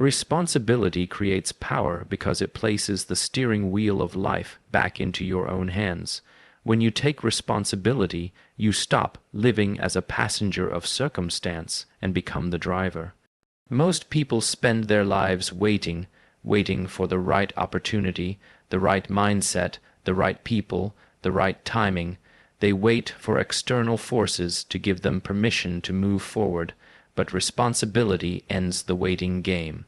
Responsibility creates power because it places the steering wheel of life back into your own hands. When you take responsibility, you stop living as a passenger of circumstance and become the driver. Most people spend their lives waiting for the right opportunity, the right mindset, the right people, the right timing. They wait for external forces to give them permission to move forward, but responsibility ends the waiting game.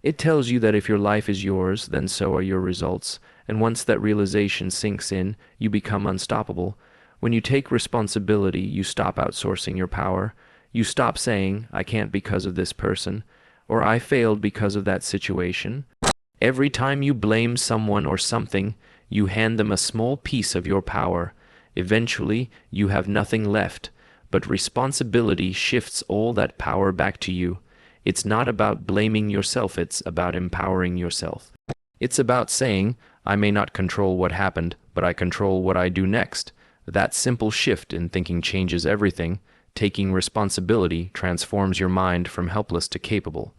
It tells you that if your life is yours, then so are your results, and once that realization sinks in, you become unstoppable. When you take responsibility, you stop outsourcing your power. You stop saying, "I can't because of this person," or "I failed because of that situation." Every time you blame someone or something, you hand them a small piece of your power. Eventually, you have nothing left, but responsibility shifts all that power back to you. It's not about blaming yourself, it's about empowering yourself. It's about saying, "I may not control what happened, but I control what I do next." That simple shift in thinking changes everything. Taking responsibility transforms your mind from helpless to capable.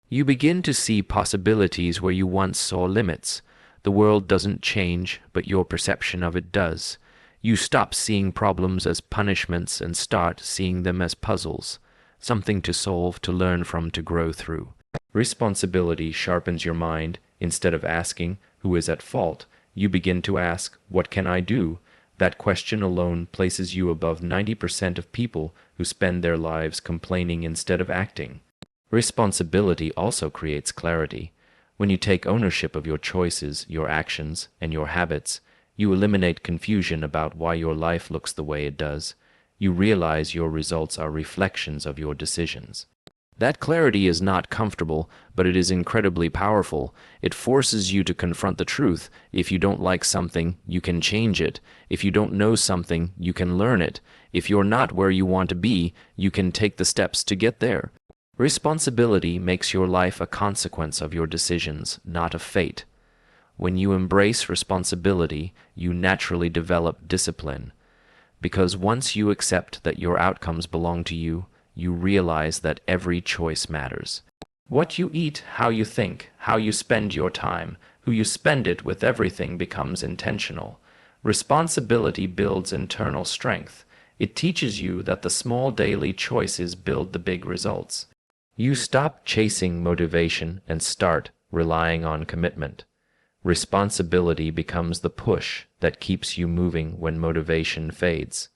You begin to see possibilities where you once saw limits. The world doesn't change, but your perception of it does. You stop seeing problems as punishments and start seeing them as puzzles, something to solve, to learn from, to grow through. Responsibility sharpens your mind. Instead of asking, "Who is at fault?" you begin to ask, "What can I do?" That question alone places you above 90% of people who spend their lives complaining instead of acting. Responsibility also creates clarity. When you take ownership of your choices, your actions, and your habits, you eliminate confusion about why your life looks the way it does. You realize your results are reflections of your decisions. That clarity is not comfortable, but it is incredibly powerful. It forces you to confront the truth. If you don't like something, you can change it. If you don't know something, you can learn it. If you're not where you want to be, you can take the steps to get there. Responsibility makes your life a consequence of your decisions, not a fate. When you embrace responsibility, you naturally develop discipline. Because once you accept that your outcomes belong to you, you realize that every choice matters. What you eat, how you think, how you spend your time, who you spend it with, everything becomes intentional. Responsibility builds internal strength. It teaches you that the small daily choices build the big results. You stop chasing motivation and start relying on commitment. Responsibility becomes the push that keeps you moving when motivation fades.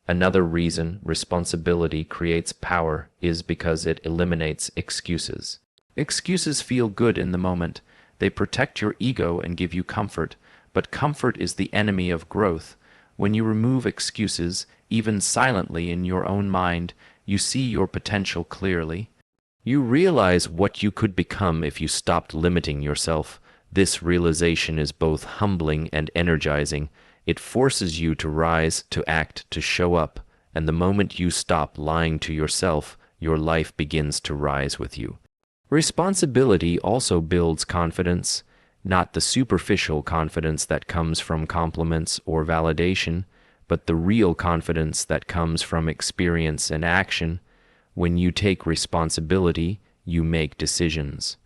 Another reason responsibility creates power is because it eliminates excuses. Excuses feel good in the moment. They protect your ego and give you comfort, but comfort is the enemy of growth. When you remove excuses, even silently in your own mind, you see your potential clearly. You realize what you could become if you stopped limiting yourself. This realization is both humbling and energizing. It forces you to rise, to act, to show up, and the moment you stop lying to yourself, your life begins to rise with you. Responsibility also builds confidence, not the superficial confidence that comes from compliments or validation, but the real confidence that comes from experience and action. When you take responsibility, you make decisions.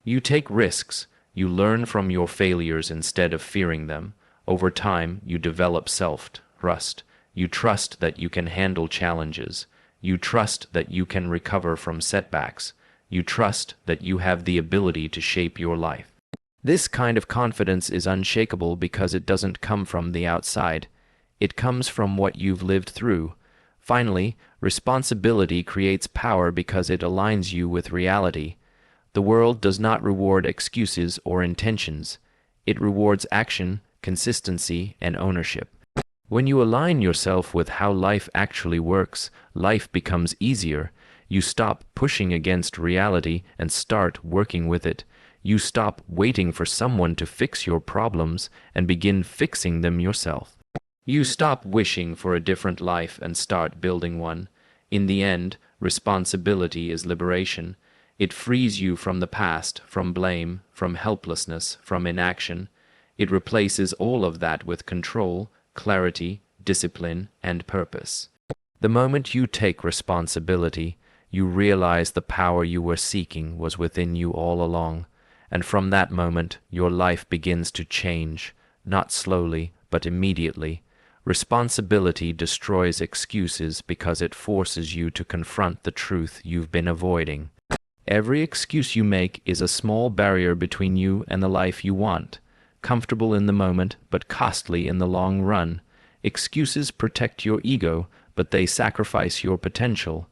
You take risks. You learn from your failures instead of fearing them. Over time, you develop self-trust. You trust that you can handle challenges. You trust that you can recover from setbacks. You trust that you have the ability to shape your life. This kind of confidence is unshakable because it doesn't come from the outside. It comes from what you've lived through. Finally, responsibility creates power because it aligns you with reality. The world does not reward excuses or intentions. It rewards action, consistency, and ownership. When you align yourself with how life actually works, life becomes easier. You stop pushing against reality and start working with it. You stop waiting for someone to fix your problems and begin fixing them yourself. You stop wishing for a different life and start building one. In the end, responsibility is liberation. It frees you from the past, from blame, from helplessness, from inaction. It replaces all of that with control, clarity, discipline, and purpose. The moment you take responsibility, you realize the power you were seeking was within you all along, and from that moment your life begins to change, not slowly, but immediately. Responsibility destroys excuses because it forces you to confront the truth you've been avoiding. Every excuse you make is a small barrier between you and the life you want, comfortable in the moment, but costly in the long run. Excuses protect your ego, but they sacrifice your potential.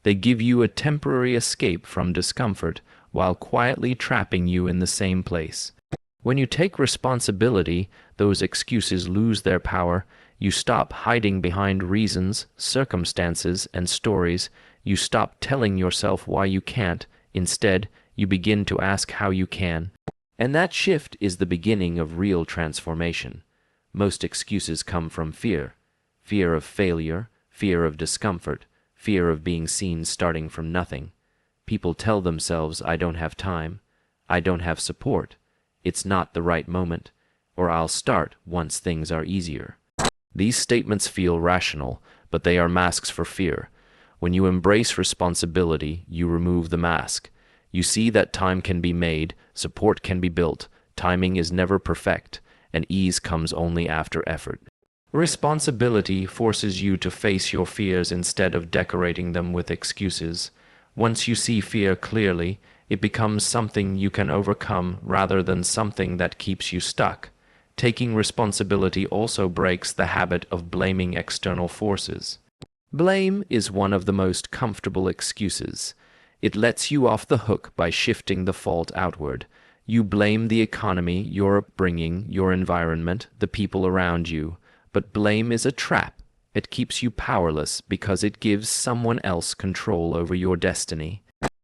They give you a temporary escape from discomfort, while quietly trapping you in the same place. When you take responsibility, those excuses lose their power. You stop hiding behind reasons, circumstances, and stories. You stop telling yourself why you can't. Instead, you begin to ask how you can. And that shift is the beginning of real transformation. Most excuses come from fear. Fear of failure, fear of discomfort, fear of being seen starting from nothing. People tell themselves, I don't have time, I don't have support, it's not the right moment, or I'll start once things are easier. These statements feel rational, but they are masks for fear. When you embrace responsibility, you remove the mask. You see that time can be made, support can be built, timing is never perfect, and ease comes only after effort. Responsibility forces you to face your fears instead of decorating them with excuses. Once you see fear clearly, it becomes something you can overcome rather than something that keeps you stuck. Taking responsibility also breaks the habit of blaming external forces. Blame is one of the most comfortable excuses. It lets you off the hook by shifting the fault outward. You blame the economy, your upbringing, your environment, the people around you. But blame is a trap. It keeps you powerless because it gives someone else control over your destiny.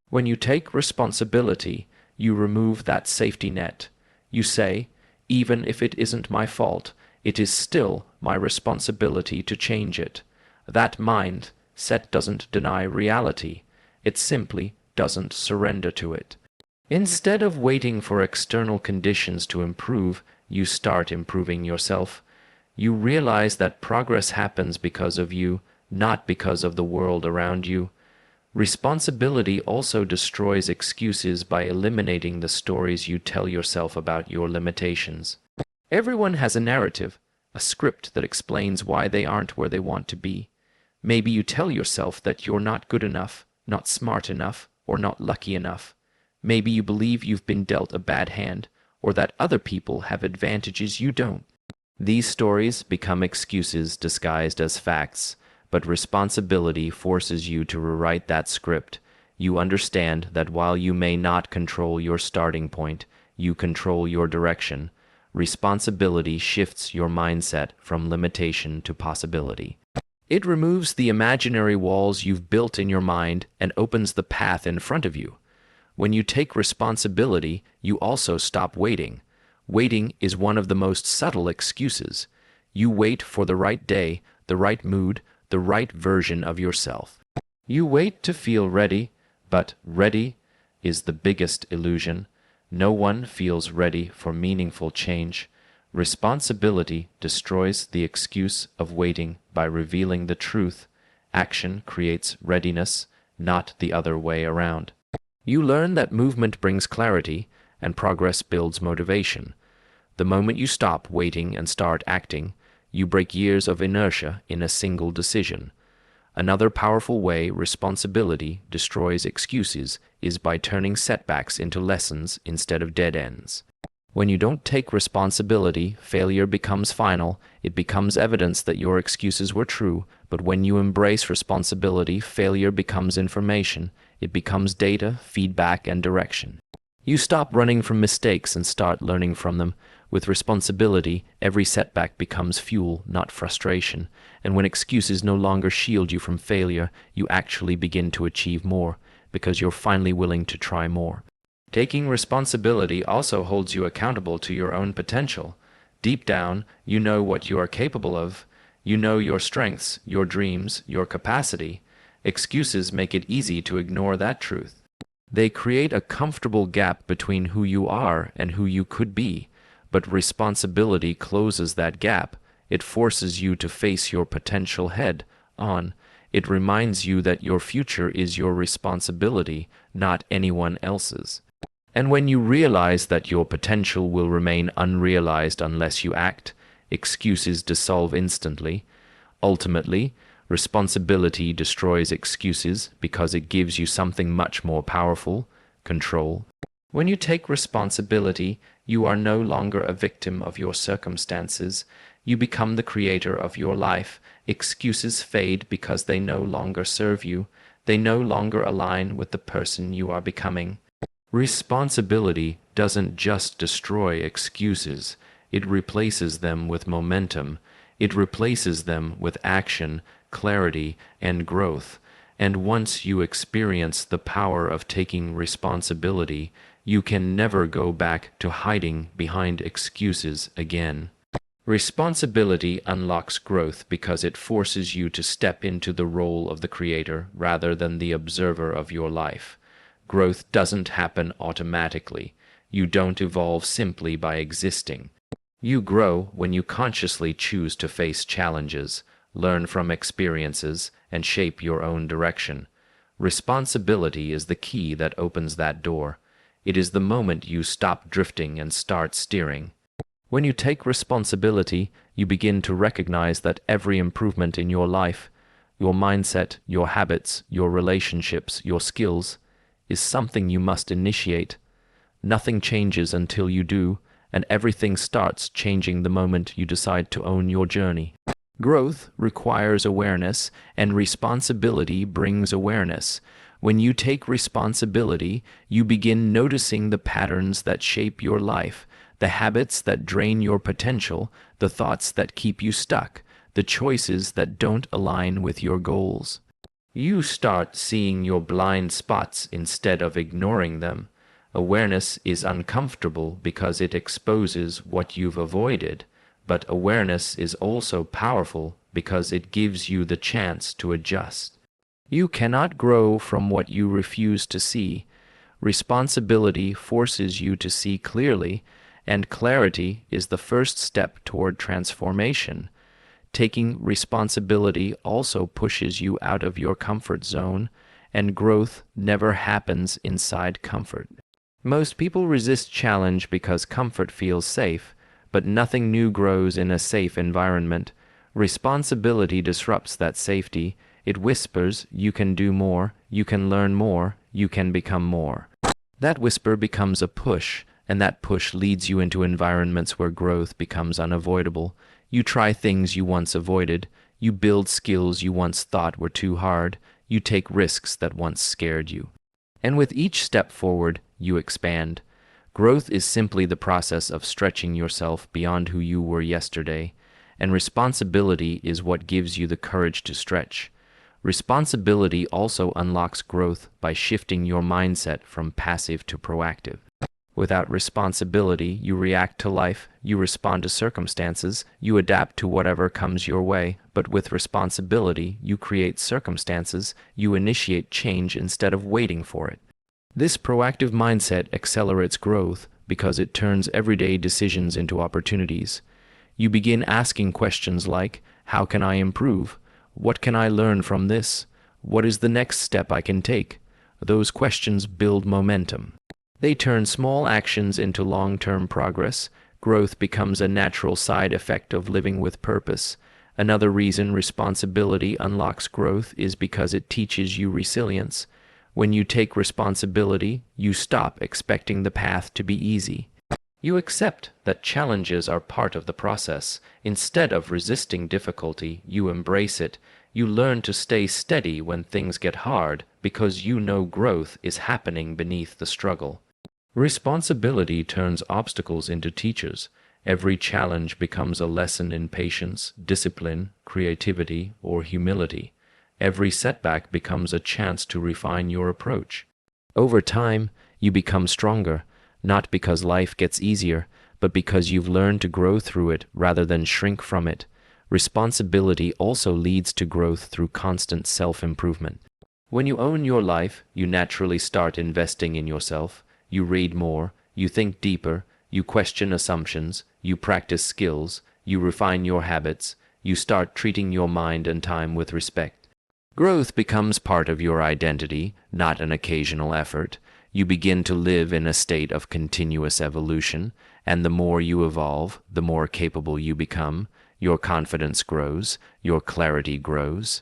When you take responsibility, you remove that safety net. You say, even if it isn't my fault, it is still my responsibility to change it. That mindset doesn't deny reality. It simply doesn't surrender to it. Instead of waiting for external conditions to improve, you start improving yourself. You realize that progress happens because of you, not because of the world around you. Responsibility also destroys excuses by eliminating the stories you tell yourself about your limitations. Everyone has a narrative, a script that explains why they aren't where they want to be. Maybe you tell yourself that you're not good enough, not smart enough, or not lucky enough. Maybe you believe you've been dealt a bad hand, or that other people have advantages you don't. These stories become excuses disguised as facts, but responsibility forces you to rewrite that script. You understand that while you may not control your starting point, you control your direction. Responsibility shifts your mindset from limitation to possibility. It removes the imaginary walls you've built in your mind and opens the path in front of you. When you take responsibility, you also stop waiting. Waiting is one of the most subtle excuses. You wait for the right day, the right mood, the right version of yourself. You wait to feel ready, but ready is the biggest illusion. No one feels ready for meaningful change. Responsibility destroys the excuse of waiting by revealing the truth. Action creates readiness, not the other way around. You learn that movement brings clarity, and progress builds motivation. The moment you stop waiting and start acting, you break years of inertia in a single decision. Another powerful way responsibility destroys excuses is by turning setbacks into lessons instead of dead ends. When you don't take responsibility, failure becomes final. It becomes evidence that your excuses were true. But when you embrace responsibility, failure becomes information. It becomes data, feedback, and direction. You stop running from mistakes and start learning from them. With responsibility, every setback becomes fuel, not frustration. And when excuses no longer shield you from failure, you actually begin to achieve more, because you're finally willing to try more. Taking responsibility also holds you accountable to your own potential. Deep down, you know what you are capable of. You know your strengths, your dreams, your capacity. Excuses make it easy to ignore that truth. They create a comfortable gap between who you are and who you could be. But responsibility closes that gap. It forces you to face your potential head on. It reminds you that your future is your responsibility, not anyone else's. And when you realize that your potential will remain unrealized unless you act, excuses dissolve instantly. Ultimately, responsibility destroys excuses because it gives you something much more powerful: control. When you take responsibility, you are no longer a victim of your circumstances. You become the creator of your life. Excuses fade because they no longer serve you. They no longer align with the person you are becoming. Responsibility doesn't just destroy excuses, it replaces them with momentum. It replaces them with action, clarity, and growth. And once you experience the power of taking responsibility, you can never go back to hiding behind excuses again. Responsibility unlocks growth because it forces you to step into the role of the creator rather than the observer of your life. Growth doesn't happen automatically. You don't evolve simply by existing. You grow when you consciously choose to face challenges, learn from experiences, and shape your own direction. Responsibility is the key that opens that door. It is the moment you stop drifting and start steering. When you take responsibility, you begin to recognize that every improvement in your life, your mindset, your habits, your relationships, your skills, is something you must initiate. Nothing changes until you do, and everything starts changing the moment you decide to own your journey. Growth requires awareness, and responsibility brings awareness. When you take responsibility, you begin noticing the patterns that shape your life, the habits that drain your potential, the thoughts that keep you stuck, the choices that don't align with your goals. You start seeing your blind spots instead of ignoring them. Awareness is uncomfortable because it exposes what you've avoided, but awareness is also powerful because it gives you the chance to adjust. You cannot grow from what you refuse to see. Responsibility forces you to see clearly, and clarity is the first step toward transformation. Taking responsibility also pushes you out of your comfort zone, and growth never happens inside comfort. Most people resist challenge because comfort feels safe, but nothing new grows in a safe environment. Responsibility disrupts that safety. It whispers, you can do more, you can learn more, you can become more. That whisper becomes a push, and that push leads you into environments where growth becomes unavoidable. You try things you once avoided. You build skills you once thought were too hard. You take risks that once scared you. And with each step forward, you expand. Growth is simply the process of stretching yourself beyond who you were yesterday, and responsibility is what gives you the courage to stretch. Responsibility also unlocks growth by shifting your mindset from passive to proactive. Without responsibility, you react to life, you respond to circumstances, you adapt to whatever comes your way. But with responsibility, you create circumstances, you initiate change instead of waiting for it. This proactive mindset accelerates growth because it turns everyday decisions into opportunities. You begin asking questions like, how can I improve? What can I learn from this? What is the next step I can take? Those questions build momentum. They turn small actions into long-term progress. Growth becomes a natural side effect of living with purpose. Another reason responsibility unlocks growth is because it teaches you resilience. When you take responsibility, you stop expecting the path to be easy. You accept that challenges are part of the process. Instead of resisting difficulty, you embrace it. You learn to stay steady when things get hard because you know growth is happening beneath the struggle. Responsibility turns obstacles into teachers. Every challenge becomes a lesson in patience, discipline, creativity, or humility. Every setback becomes a chance to refine your approach. Over time, you become stronger, not because life gets easier, but because you've learned to grow through it rather than shrink from it. Responsibility also leads to growth through constant self-improvement. When you own your life, you naturally start investing in yourself. You read more, you think deeper, you question assumptions, you practice skills, you refine your habits, you start treating your mind and time with respect. Growth becomes part of your identity, not an occasional effort. You begin to live in a state of continuous evolution, and the more you evolve, the more capable you become. Your confidence grows, your clarity grows.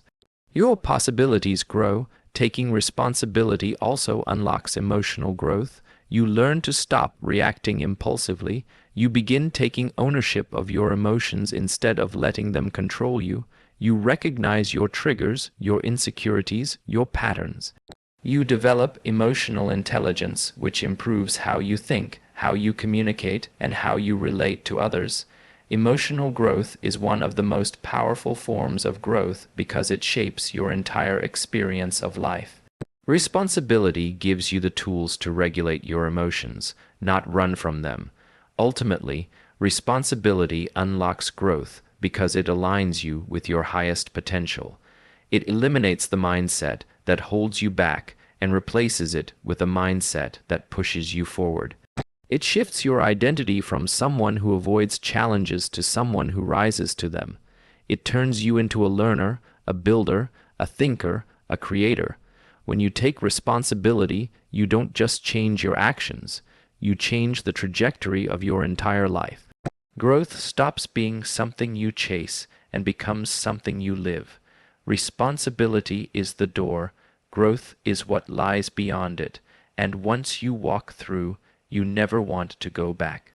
Your possibilities grow. Taking responsibility also unlocks emotional growth. You learn to stop reacting impulsively. You begin taking ownership of your emotions instead of letting them control you. You recognize your triggers, your insecurities, your patterns. You develop emotional intelligence, which improves how you think, how you communicate, and how you relate to others. Emotional growth is one of the most powerful forms of growth because it shapes your entire experience of life. Responsibility gives you the tools to regulate your emotions, not run from them. Ultimately, responsibility unlocks growth because it aligns you with your highest potential. It eliminates the mindset that holds you back and replaces it with a mindset that pushes you forward. It shifts your identity from someone who avoids challenges to someone who rises to them. It turns you into a learner, a builder, a thinker, a creator. When you take responsibility, you don't just change your actions, you change the trajectory of your entire life. Growth stops being something you chase and becomes something you live. Responsibility is the door, growth is what lies beyond it, and once you walk through, you never want to go back.